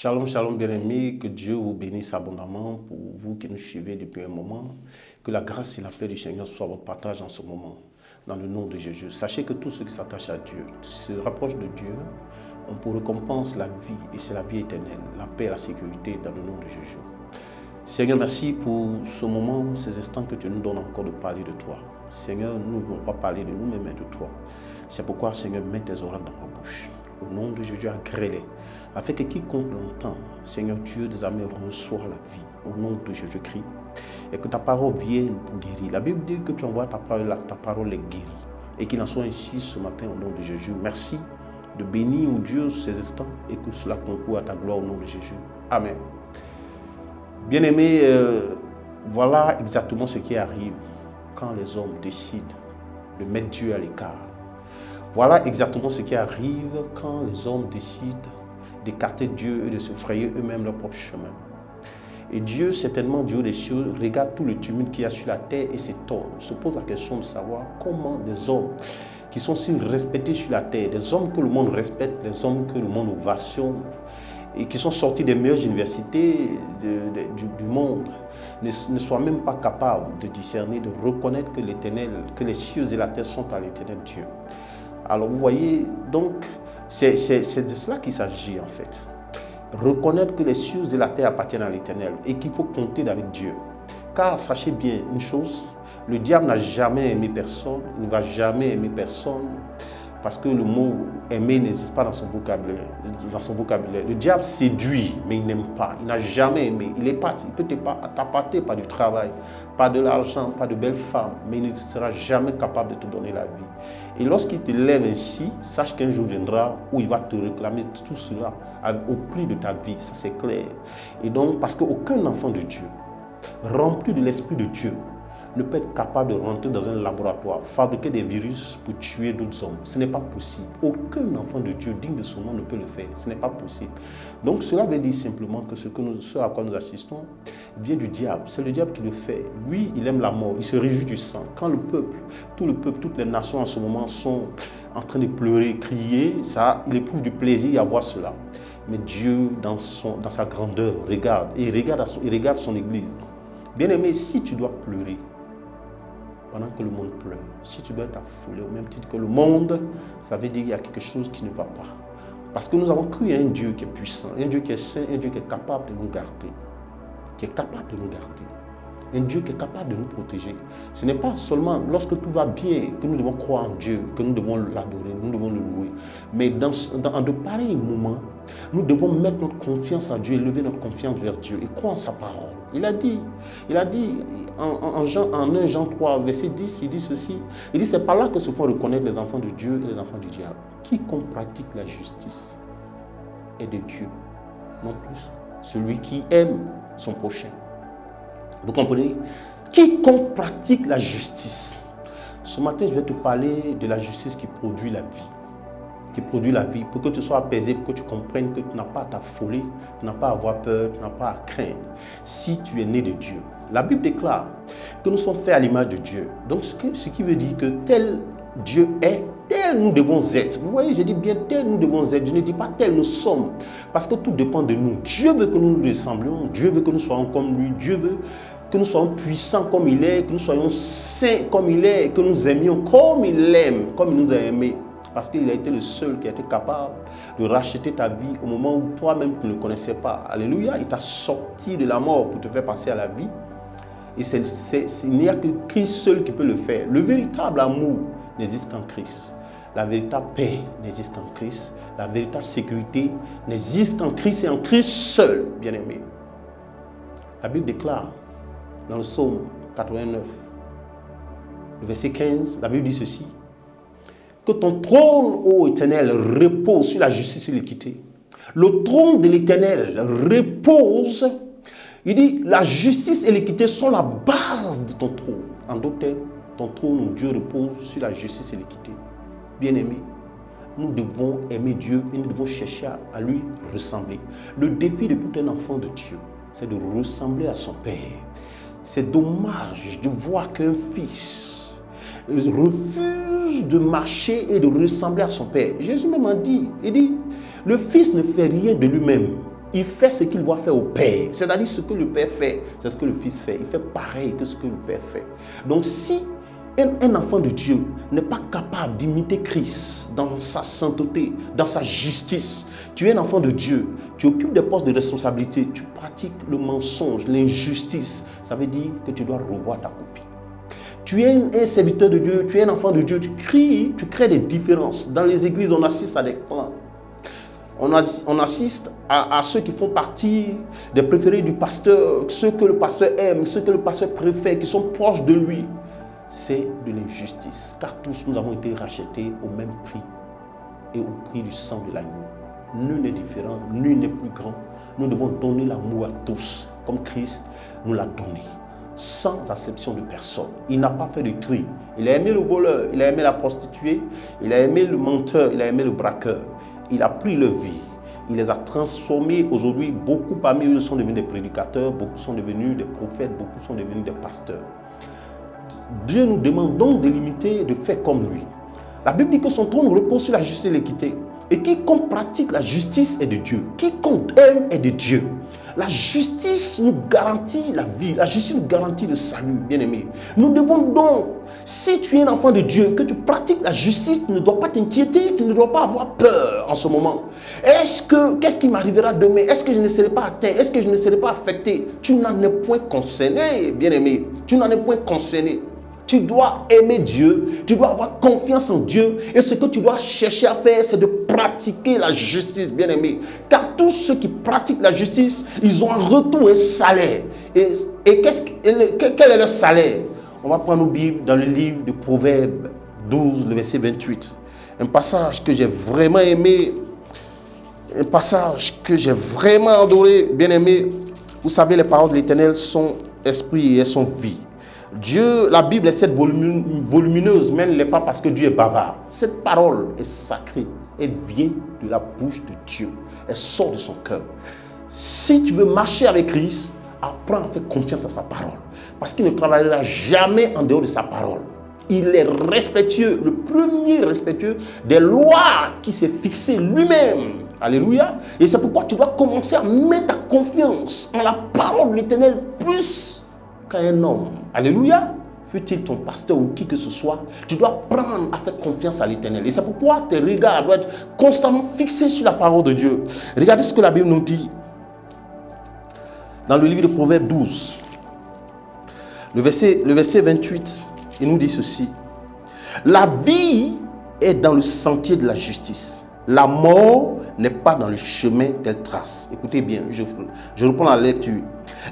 Shalom, shalom bien-aimés, que Dieu vous bénisse abondamment pour vous qui nous suivez depuis un moment. Que la grâce et la paix du Seigneur soient votre partage en ce moment, dans le nom de Jésus. Sachez que tous ceux qui s'attachent à Dieu, se rapprochent de Dieu, ont pour récompense la vie, et c'est la vie éternelle, la paix et la sécurité dans le nom de Jésus. Seigneur, merci pour ce moment, ces instants que tu nous donnes encore de parler de toi. Seigneur, nous ne voulons pas parler de nous-mêmes, mais de toi. C'est pourquoi, Seigneur, mets tes oreilles dans ma bouche. Au nom de Jésus, agrée-les, afin que quiconque l'entend, Seigneur Dieu des armées, reçoit la vie, au nom de Jésus-Christ, et que ta parole vienne pour guérir. La Bible dit que tu envoies ta parole est guérie, et qu'il en soit ainsi ce matin au nom de Jésus. Merci de bénir, mon Dieu, ces instants, et que cela concourt à ta gloire au nom de Jésus. Amen. Bien-aimés, voilà exactement ce qui arrive quand les hommes décident de mettre Dieu à l'écart. Voilà exactement ce qui arrive quand les hommes décident d'écarter Dieu et de se frayer eux-mêmes leur propre chemin. Et Dieu, certainement Dieu des cieux, regarde tout le tumulte qu'il y a sur la terre et s'étonne, se pose la question de savoir comment des hommes qui sont si respectés sur la terre, des hommes que le monde respecte, des hommes que le monde ovationne, et qui sont sortis des meilleures universités du monde, ne soient même pas capables de discerner, de reconnaître que l'Éternel, que les cieux et la terre sont à l'Éternel Dieu. Alors vous voyez, donc, c'est de cela qu'il s'agit en fait. Reconnaître que les cieux et la terre appartiennent à l'Éternel et qu'il faut compter avec Dieu. Car sachez bien une chose, le diable n'a jamais aimé personne, il ne va jamais aimer personne, parce que le mot aimer n'existe pas dans son vocabulaire. Le diable séduit, mais il n'aime pas. Il n'a jamais aimé. Il est parti. Il peut t'apporter pas du travail, pas de l'argent, pas de belles femmes, mais il ne sera jamais capable de te donner la vie. Et lorsqu'il te lève ainsi, sache qu'un jour viendra où il va te réclamer tout cela au prix de ta vie. Ça, c'est clair. Et donc, parce qu'aucun enfant de Dieu, rempli de l'Esprit de Dieu, ne peut être capable de rentrer dans un laboratoire, fabriquer des virus pour tuer d'autres hommes. Ce n'est pas possible. Aucun enfant de Dieu digne de son nom ne peut le faire. Ce n'est pas possible. Donc cela veut dire simplement que ce à quoi nous assistons vient du diable. C'est le diable qui le fait. Lui, il aime la mort. Il se réjouit du sang. Quand le peuple, toutes les nations en ce moment sont en train de pleurer, crier, ça, il éprouve du plaisir à voir cela. Mais Dieu, dans sa grandeur, regarde. Et il regarde son Église. Bien-aimé, si tu dois pleurer, pendant que le monde pleure, si tu dois être affolé au même titre que le monde, ça veut dire qu'il y a quelque chose qui ne va pas. Parce que nous avons cru à un Dieu qui est puissant, un Dieu qui est saint, un Dieu qui est capable de nous garder. Un Dieu qui est capable de nous protéger. Ce n'est pas seulement lorsque tout va bien que nous devons croire en Dieu, que nous devons l'adorer, nous devons le louer. Mais dans de pareils moments, nous devons mettre notre confiance en Dieu, élever notre confiance vers Dieu et croire en sa parole. Il a dit en 1 Jean 3, verset 10, il dit ceci. Il dit, c'est par là que se font reconnaître les enfants de Dieu et les enfants du diable. Quiconque pratique la justice est de Dieu, non plus celui qui aime son prochain. Vous comprenez? Quiconque pratique la justice. Ce matin, je vais te parler de la justice qui produit la vie. Qui produit la vie, pour que tu sois apaisé, pour que tu comprennes que tu n'as pas à t'affoler, tu n'as pas à avoir peur, tu n'as pas à craindre. Si tu es né de Dieu. La Bible déclare que nous sommes faits à l'image de Dieu. Donc, ce qui veut dire que tel Dieu est, tel nous devons être. Vous voyez, je dis bien tel nous devons être. Je ne dis pas tel nous sommes. Parce que tout dépend de nous. Dieu veut que nous nous ressemblions. Dieu veut que nous soyons comme lui. Dieu veut que nous soyons puissants comme il est, que nous soyons saints comme il est, que nous aimions comme il aime, comme il nous a aimés. Parce qu'il a été le seul qui a été capable de racheter ta vie au moment où toi-même tu ne le connaissais pas. Alléluia, il t'a sorti de la mort pour te faire passer à la vie. Et il n'y a que Christ seul qui peut le faire. Le véritable amour n'existe qu'en Christ. La véritable paix n'existe qu'en Christ. La véritable sécurité n'existe qu'en Christ et en Christ seul, bien-aimé. La Bible déclare dans le psaume 89, le verset 15, la Bible dit ceci. Que ton trône, ô Éternel, repose sur la justice et l'équité. Le trône de l'Éternel repose. Il dit, la justice et l'équité sont la base de ton trône. En d'autres termes, ton trône, Dieu repose sur la justice et l'équité. Bien-aimés, nous devons aimer Dieu et nous devons chercher à lui ressembler. Le défi de tout un enfant de Dieu, c'est de ressembler à son Père. C'est dommage de voir qu'un fils refuse de marcher et de ressembler à son Père. Jésus même a dit, il dit, le Fils ne fait rien de lui-même. il fait ce qu'il doit faire au Père. C'est-à-dire ce que le Père fait, c'est ce que le Fils fait. Il fait pareil que ce que le Père fait. Donc si un enfant de Dieu n'est pas capable d'imiter Christ dans sa sainteté, dans sa justice, tu es un enfant de Dieu, tu occupes des postes de responsabilité, tu pratiques le mensonge, l'injustice, ça veut dire que tu dois revoir ta copie. Tu es un serviteur de Dieu, tu es un enfant de Dieu, tu crées des différences. Dans les églises, on assiste à des clans. On assiste à ceux qui font partie des préférés du pasteur, ceux que le pasteur aime, ceux que le pasteur préfère, qui sont proches de lui. C'est de l'injustice, car tous nous avons été rachetés au même prix et au prix du sang de l'agneau. Nul n'est différent, nul n'est plus grand. Nous devons donner l'amour à tous, comme Christ nous l'a donné, sans acception de personne. Il n'a pas fait de tri. Il a aimé le voleur, il a aimé la prostituée, il a aimé le menteur, il a aimé le braqueur. Il a pris leur vie, il les a transformés. Aujourd'hui, beaucoup parmi eux sont devenus des prédicateurs, beaucoup sont devenus des prophètes, beaucoup sont devenus des pasteurs. Dieu nous demande donc de l'imiter, de faire comme lui. La Bible dit que son trône repose sur la justice et l'équité. Et quiconque pratique la justice est de Dieu. Quiconque aime est de Dieu. La justice nous garantit la vie. La justice nous garantit le salut, bien-aimé. Nous devons donc, si tu es un enfant de Dieu, que tu pratiques la justice, tu ne dois pas t'inquiéter, tu ne dois pas avoir peur en ce moment. Qu'est-ce qui m'arrivera demain? Est-ce que je ne serai pas atteint? Est-ce que je ne serai pas affecté? Tu n'en es point concerné, bien-aimé. Tu n'en es point concerné. Tu dois aimer Dieu, tu dois avoir confiance en Dieu, et ce que tu dois chercher à faire, c'est de pratiquer la justice, bien-aimé. Car tous ceux qui pratiquent la justice, ils ont un retour, un salaire. Et quel est leur salaire? On va prendre nos Bibles dans le livre de Proverbes 12, le verset 28. Un passage que j'ai vraiment aimé, un passage que j'ai vraiment adoré, bien-aimé. Vous savez, les paroles de l'Éternel sont esprit et sont vie. Dieu, la Bible est cette volumineuse, mais elle ne l'est pas parce que Dieu est bavard. Cette parole est sacrée. Elle vient de la bouche de Dieu. Elle sort de son cœur. Si tu veux marcher avec Christ, apprends à faire confiance à sa parole. Parce qu'il ne travaillera jamais en dehors de sa parole. Il est respectueux, le premier respectueux des lois qui s'est fixé lui-même. Alléluia. Et c'est pourquoi tu dois commencer à mettre ta confiance en la parole de l'Éternel plus qu'à un homme. Alléluia. Fût-il ton pasteur ou qui que ce soit, tu dois prendre à faire confiance à l'Éternel. Et c'est pourquoi tes regards doivent être constamment fixés sur la parole de Dieu. Regardez ce que la Bible nous dit dans le livre de Proverbes 12. Le verset 28, il nous dit ceci. La vie est dans le sentier de la justice. La mort n'est pas dans le chemin qu'elle trace. Écoutez bien, je reprends la lecture.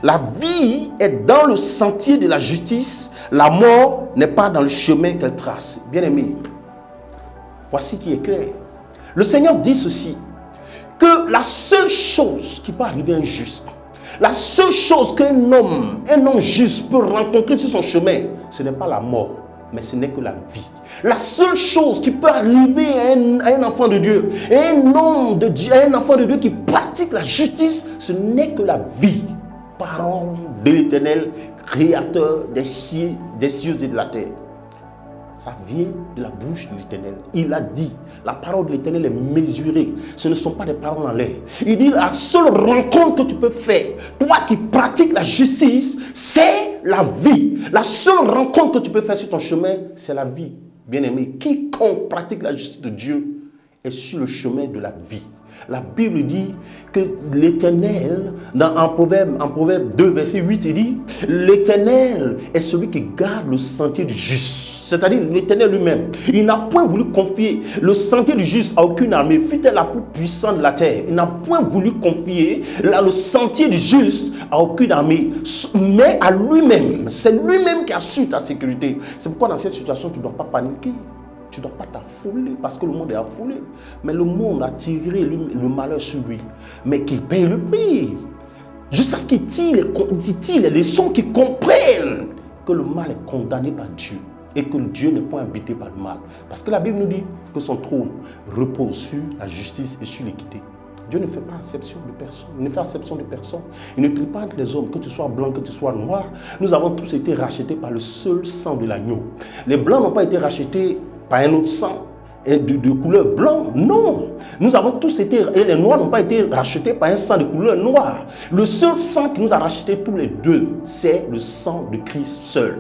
La vie est dans le sentier de la justice. La mort n'est pas dans le chemin qu'elle trace. Bien-aimé, voici qui est clair. Le Seigneur dit ceci, que la seule chose qui peut arriver à un juste, la seule chose qu'un homme juste peut rencontrer sur son chemin, ce n'est pas la mort, mais ce n'est que la vie. La seule chose qui peut arriver à un enfant de Dieu, à un homme de Dieu, à un enfant de Dieu qui pratique la justice, ce n'est que la vie. Parole de l'Éternel, créateur des cieux et de la terre. Ça vient de la bouche de l'Éternel. Il a dit, la parole de l'Éternel est mesurée. Ce ne sont pas des paroles en l'air. Il dit, la seule rencontre que tu peux faire, toi qui pratiques la justice, c'est la vie. La seule rencontre que tu peux faire sur ton chemin, c'est la vie. Bien-aimé, quiconque pratique la justice de Dieu est sur le chemin de la vie. La Bible dit que l'Éternel, en Proverbe 2, verset 8, il dit, l'Éternel est celui qui garde le sentier du juste. C'est-à-dire l'Éternel lui-même. Il n'a point voulu confier le sentier du juste à aucune armée, fût-elle la plus puissante de la terre. Il n'a point voulu confier le sentier du juste à aucune armée, mais à lui-même. C'est lui-même qui assure ta sécurité. C'est pourquoi dans cette situation, tu ne dois pas paniquer. Tu ne dois pas t'affouler parce que le monde est affolé. Mais le monde a tiré le malheur sur lui. Mais qu'il paye le prix. Jusqu'à ce qu'il tire les leçons, qu'ils comprennent que le mal est condamné par Dieu. Et que Dieu n'est pas habité par le mal. Parce que la Bible nous dit que son trône repose sur la justice et sur l'équité. Dieu ne fait pas exception de personne. Il ne fait exception de personne. Il ne trie pas entre les hommes, que tu sois blanc, que tu sois noir. Nous avons tous été rachetés par le seul sang de l'agneau. Les blancs n'ont pas été rachetés par un autre sang. de couleur blanc. Non. Nous avons tous été, et les noirs n'ont pas été rachetés par un sang de couleur noire. Le seul sang qui nous a rachetés tous les deux, c'est le sang de Christ seul.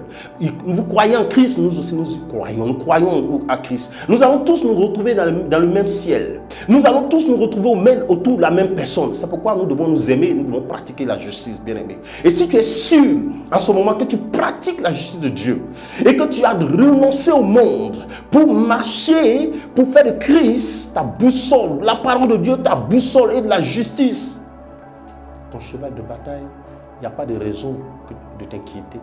Vous croyez en Christ, nous aussi nous y croyons. Nous croyons à Christ. Nous allons tous nous retrouver dans le même ciel. Nous allons tous nous retrouver autour de la même personne. C'est pourquoi nous devons nous aimer, nous devons pratiquer la justice, bien-aimé. Et si tu es sûr, en ce moment, que tu pratiques la justice de Dieu et que tu as renoncé au monde pour marcher, pour faire de Christ ta boussole, la parole de Dieu ta boussole et de la justice, ton cheval de bataille, il n'y a pas de raison de t'inquiéter.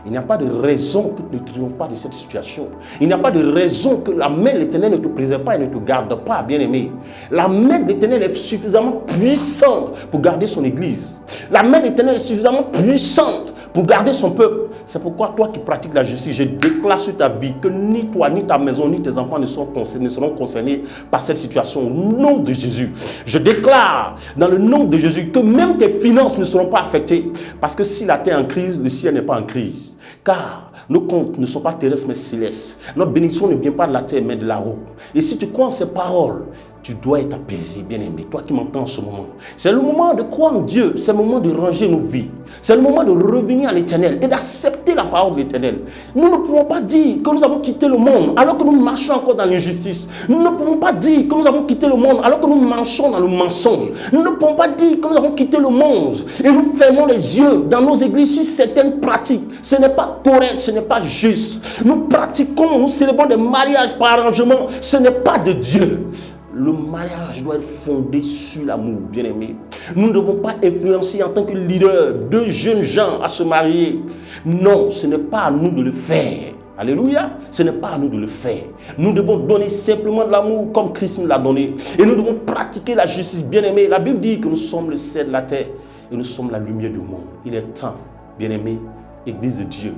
Il n'y a pas de raison que tu ne triomphes pas de cette situation. Il n'y a pas de raison que la main de l'Éternel ne te préserve pas et ne te garde pas, bien-aimé. La main de l'Éternel est suffisamment puissante pour garder son église. La main de l'Éternel est suffisamment puissante pour garder son peuple. C'est pourquoi toi qui pratiques la justice, je déclare sur ta vie que ni toi, ni ta maison, ni tes enfants ne seront concernés par cette situation. Au nom de Jésus, je déclare dans le nom de Jésus que même tes finances ne seront pas affectées. Parce que si la terre est en crise, le ciel n'est pas en crise. Car nos comptes ne sont pas terrestres mais célestes. Notre bénédiction ne vient pas de la terre mais de là-haut. Et si tu crois en ces paroles, tu dois être apaisé, bien-aimé, toi qui m'entends en ce moment. C'est le moment de croire en Dieu, c'est le moment de ranger nos vies. C'est le moment de revenir à l'Éternel et d'accepter la parole de l'Éternel. Nous ne pouvons pas dire que nous avons quitté le monde alors que nous marchons encore dans l'injustice. Nous ne pouvons pas dire que nous avons quitté le monde alors que nous marchons dans le mensonge. Nous ne pouvons pas dire que nous avons quitté le monde et nous fermons les yeux dans nos églises sur certaines pratiques. Ce n'est pas correct, ce n'est pas juste. Nous pratiquons, nous célébrons des mariages par arrangement. Ce n'est pas de Dieu. Le mariage doit être fondé sur l'amour, bien-aimé. Nous ne devons pas influencer en tant que leader deux jeunes gens à se marier. Non, ce n'est pas à nous de le faire. Alléluia. Ce n'est pas à nous de le faire. Nous devons donner simplement de l'amour comme Christ nous l'a donné. Et nous devons pratiquer la justice, bien-aimé. La Bible dit que nous sommes le sel de la terre et nous sommes la lumière du monde. Il est temps, bien-aimé, Église de Dieu,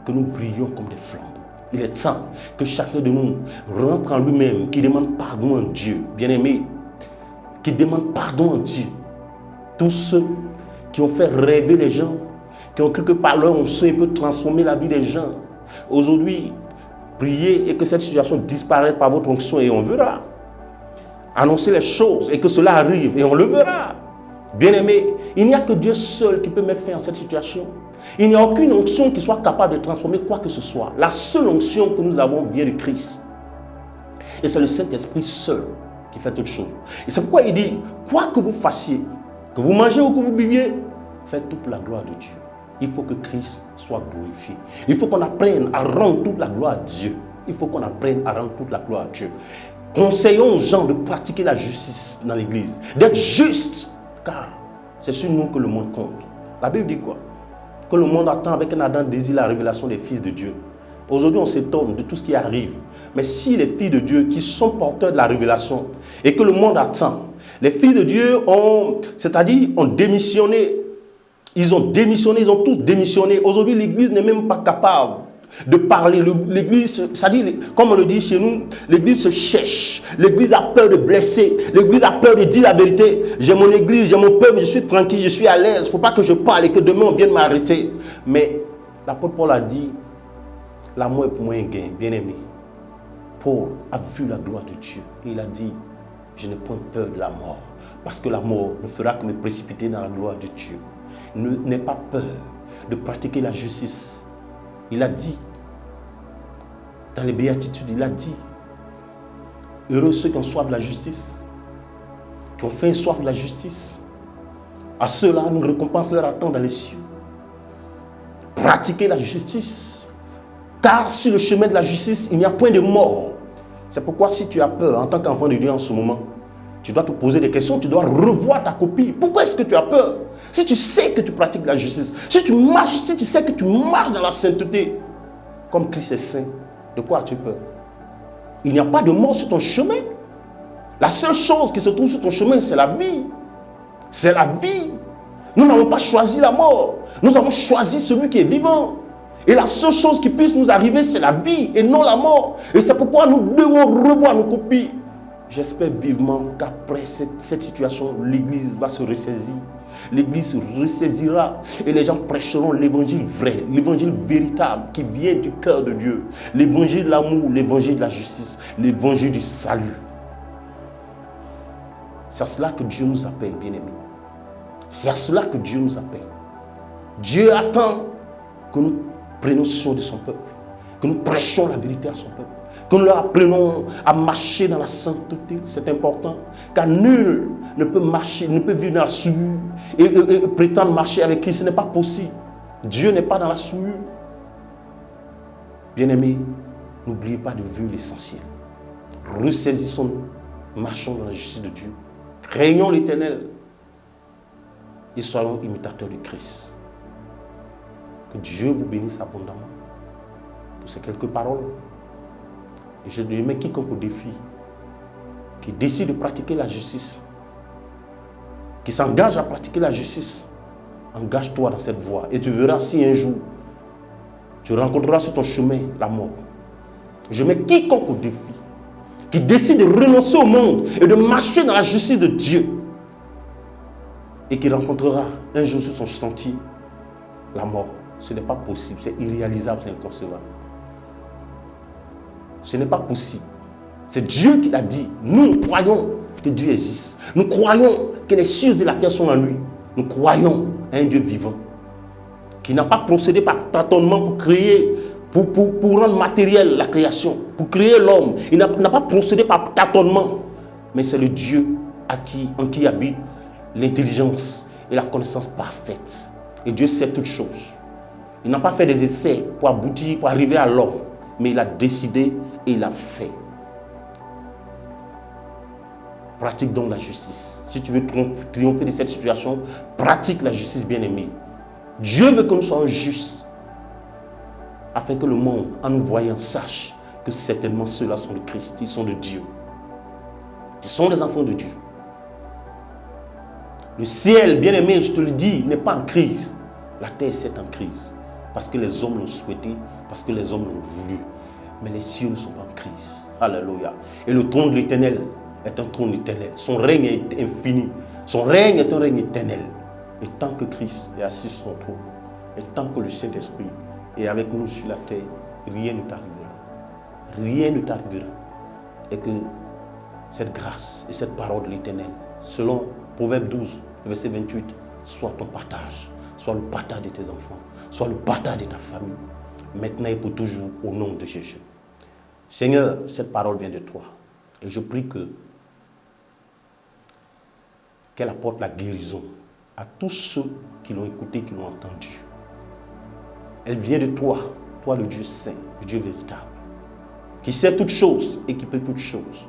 que nous brillions comme des flambeaux. Il est temps que chacun de nous rentre en lui-même, qui demande pardon à Dieu, bien-aimé, qui demande pardon à Dieu. Tous ceux qui ont fait rêver les gens, qui ont cru que par leur onction, ils peuvent transformer la vie des gens. Aujourd'hui, priez et que cette situation disparaisse par votre onction et on verra. Annoncez les choses et que cela arrive et on le verra. Bien-aimé, il n'y a que Dieu seul qui peut mettre fin à cette situation. Il n'y a aucune onction qui soit capable de transformer quoi que ce soit. La seule onction que nous avons vient de Christ. Et c'est le Saint-Esprit seul qui fait toutes choses. Et c'est pourquoi il dit, quoi que vous fassiez, que vous mangez ou que vous buviez, faites tout pour la gloire de Dieu. Il faut que Christ soit glorifié. Il faut qu'on apprenne à rendre toute la gloire à Dieu. Il faut qu'on apprenne à rendre toute la gloire à Dieu. Conseillons aux gens de pratiquer la justice dans l'église, d'être juste, car c'est sur nous que le monde compte. La Bible dit quoi? Que le monde attend avec un ardent désir la révélation des fils de Dieu. Aujourd'hui, on s'étonne de tout ce qui arrive. Mais si les filles de Dieu qui sont porteurs de la révélation et que le monde attend, les filles de Dieu ont démissionné. Ils ont tous démissionné. Aujourd'hui, l'Église n'est même pas capable de parler. L'Église, c'est-à-dire, comme on le dit chez nous, l'Église se cherche. L'Église a peur de blesser. L'Église a peur de dire la vérité. J'ai mon Église, j'ai mon peuple, je suis tranquille, je suis à l'aise. Il ne faut pas que je parle et que demain on vienne m'arrêter. Mais l'apôtre Paul a dit, l'amour est pour moi un gain, bien-aimé. Paul a vu la gloire de Dieu et il a dit, je n'ai point peur de la mort, parce que la mort ne fera que me précipiter dans la gloire de Dieu. N'aie pas peur de pratiquer la justice. Il a dit, dans les béatitudes, il a dit, heureux ceux qui ont soif de la justice, qui ont faim soif de la justice. À ceux-là, nous récompense leur attente dans les cieux. Pratiquer la justice, car sur le chemin de la justice, il n'y a point de mort. C'est pourquoi si tu as peur en tant qu'enfant de Dieu en ce moment, tu dois te poser des questions, tu dois revoir ta copie. Pourquoi est-ce que tu as peur? Si tu sais que tu pratiques la justice, si tu sais que tu marches dans la sainteté, comme Christ est saint, de quoi as-tu peur? Il n'y a pas de mort sur ton chemin. La seule chose qui se trouve sur ton chemin, c'est la vie. C'est la vie. Nous n'avons pas choisi la mort. Nous avons choisi celui qui est vivant. Et la seule chose qui puisse nous arriver, c'est la vie et non la mort. Et c'est pourquoi nous devons revoir nos copies. J'espère vivement qu'après cette situation, l'Église va se ressaisir. l'Église se ressaisira et les gens prêcheront l'évangile vrai, l'évangile véritable qui vient du cœur de Dieu, l'évangile de l'amour, l'évangile de la justice, l'évangile du salut. C'est à cela que Dieu nous appelle, bien-aimés. C'est à cela que Dieu nous appelle. Dieu attend que nous prenions soin de son peuple, que nous prêchions la vérité à son peuple, que nous leur apprenons à marcher dans la sainteté. C'est important, car nul ne peut marcher, ne peut vivre dans la souillure et prétendre marcher avec Christ. Ce n'est pas possible. Dieu n'est pas dans la souillure. Bien-aimés, n'oubliez pas de vivre l'essentiel. Ressaisissons-nous, marchons dans la justice de Dieu, craignons l'Éternel et soyons imitateurs de Christ. Que Dieu vous bénisse abondamment pour ces quelques paroles. Et je mets quiconque au défi, qui décide de pratiquer la justice, qui s'engage à pratiquer la justice, engage-toi dans cette voie. Et tu verras si un jour, tu rencontreras sur ton chemin la mort. Je mets quiconque au défi, qui décide de renoncer au monde et de marcher dans la justice de Dieu, et qui rencontrera un jour sur son sentier la mort. Ce n'est pas possible, c'est irréalisable, c'est inconcevable. Ce n'est pas possible. C'est Dieu qui l'a dit. Nous croyons que Dieu existe. Nous croyons que les cieux et la terre sont en lui. Nous croyons à un Dieu vivant qui n'a pas procédé par tâtonnement pour créer, pour rendre matériel la création, pour créer l'homme. Il n'a pas procédé par tâtonnement. Mais c'est le Dieu en qui habite l'intelligence et la connaissance parfaite. Et Dieu sait toutes choses. Il n'a pas fait des essais pour aboutir, pour arriver à l'homme. Mais il a décidé et il a fait. Pratique donc la justice. Si tu veux triompher de cette situation, pratique la justice, bien-aimé. Dieu veut que nous soyons justes, afin que le monde, en nous voyant, sache que certainement ceux-là sont de Christ, ils sont de Dieu. Ils sont des enfants de Dieu. Le ciel, bien-aimé, je te le dis, n'est pas en crise. La terre est en crise. Parce que les hommes l'ont souhaité, parce que les hommes l'ont voulu. Mais les cieux ne sont pas en crise. Alléluia. Et le trône de l'Éternel est un trône éternel. Son règne est infini. Son règne est un règne éternel. Et tant que Christ est assis sur son trône, et tant que le Saint-Esprit est avec nous sur la terre, rien ne t'arrivera. Rien ne t'arrivera. Et que cette grâce et cette parole de l'Éternel, selon Proverbe 12, verset 28, soit ton partage, soit le partage de tes enfants, soit le partage de ta famille, maintenant et pour toujours, au nom de Jésus. Seigneur, cette parole vient de toi. Et je prie qu'elle apporte la guérison à tous ceux qui l'ont écouté, qui l'ont entendu. Elle vient de toi, toi le Dieu saint, le Dieu véritable, qui sait toutes choses et qui peut toutes choses.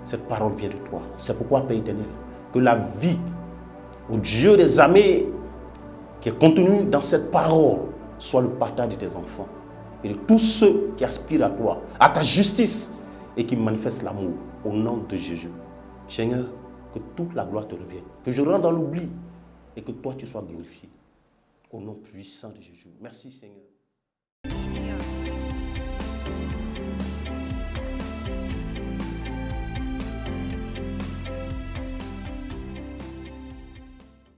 Cette parole vient de toi. C'est pourquoi, Père éternel, que la vie au Dieu des armées qui est contenu dans cette parole soit le partage de tes enfants et de tous ceux qui aspirent à toi, à ta justice et qui manifestent l'amour au nom de Jésus. Seigneur, que toute la gloire te revienne, que je rentre dans l'oubli et que toi tu sois glorifié au nom puissant de Jésus. Merci Seigneur.